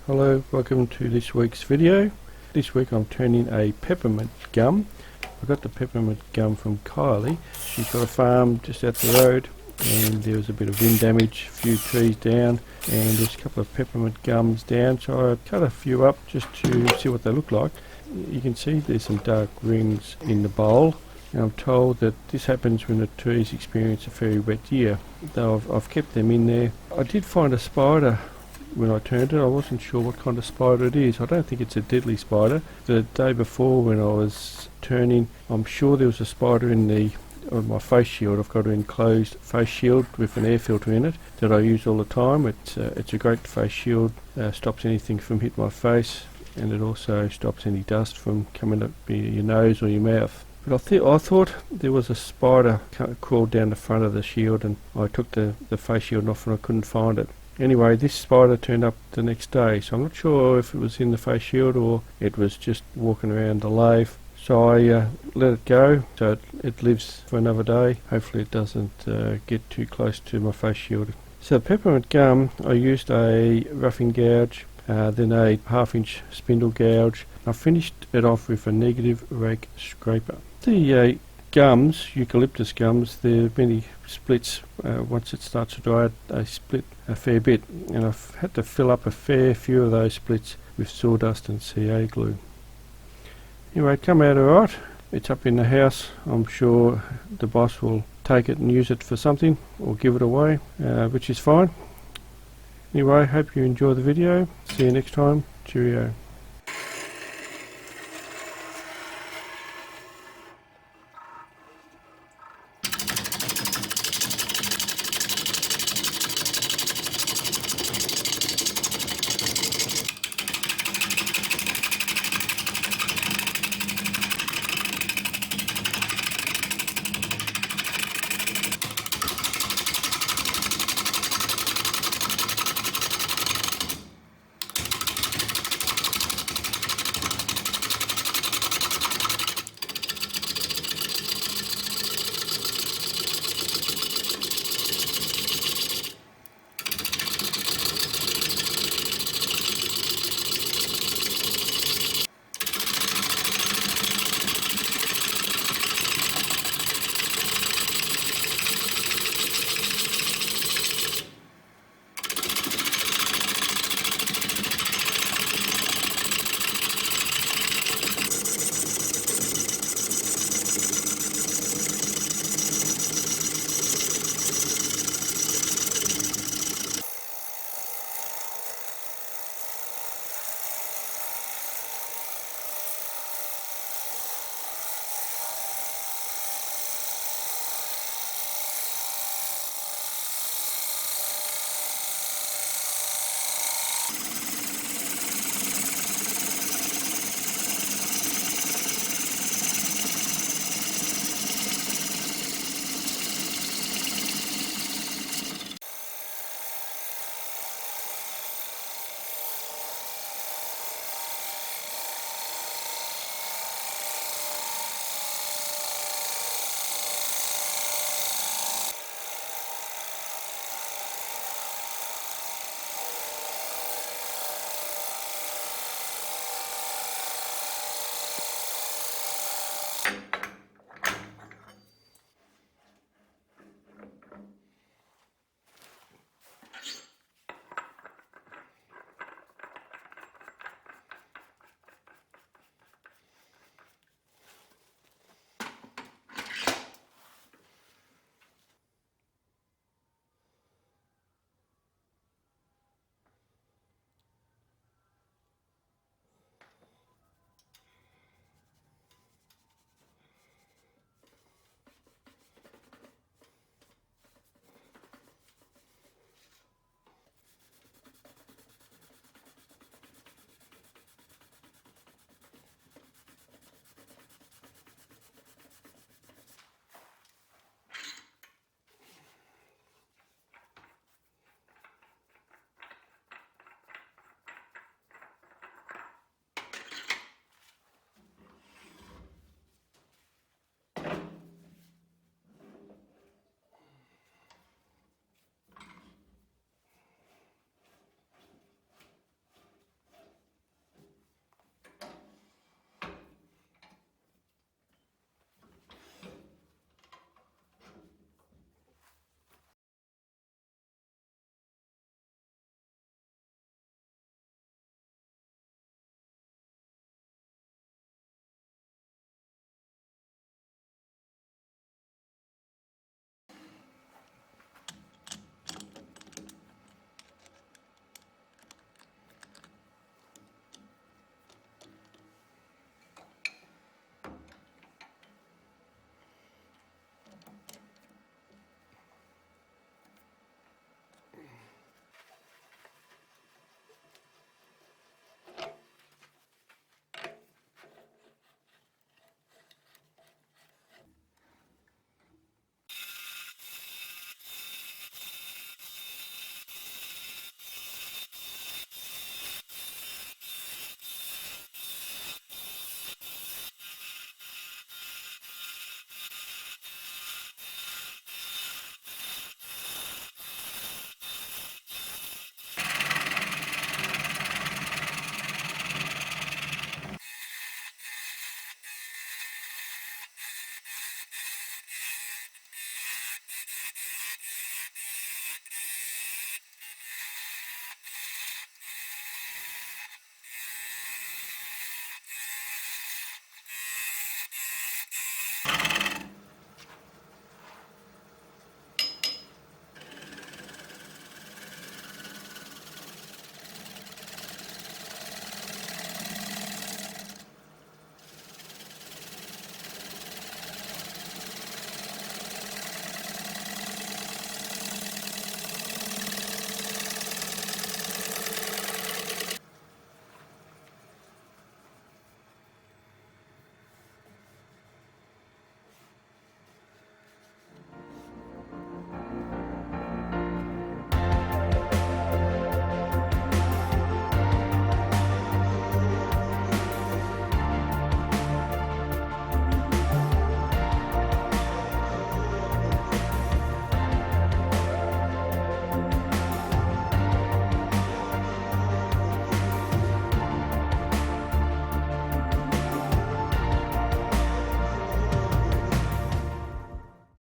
Hello, welcome to this week's video. This week I'm turning a peppermint gum. I got the peppermint gum from Kylei. She's got a farm just out the road, and there was a bit of wind damage, a few trees down, and there's a couple of peppermint gums down, so I cut a few up just to see what they look like. You can see there's some dark rings in the bowl, and I'm told that this happens when the trees experience a very wet year. Though I've kept them in there. I did find a spider when I turned it. I wasn't sure what kind of spider it is. I don't think it's a deadly spider. The day before when I was turning, I'm sure there was a spider on my face shield. I've got an enclosed face shield with an air filter in it that I use all the time. It's a great face shield, stops anything from hitting my face, and it also stops any dust from coming up your nose or your mouth. But I thought there was a spider crawled down the front of the shield, and I took the face shield off and I couldn't find it. Anyway, this spider turned up the next day, so I'm not sure if it was in the face shield or it was just walking around the lathe. So I let it go, so it lives for another day. Hopefully it doesn't get too close to my face shield. So peppermint gum, I used a roughing gouge, then a 1/2-inch spindle gouge. I finished it off with a negative rake scraper. The gums, eucalyptus gums, there are many splits. Once it starts to dry, they split a fair bit, and I've had to fill up a fair few of those splits with sawdust and CA glue. Anyway, it come out alright. It's up in the house. I'm sure the boss will take it and use it for something or give it away, which is fine. Anyway, hope you enjoy the video. See you next time. Cheerio.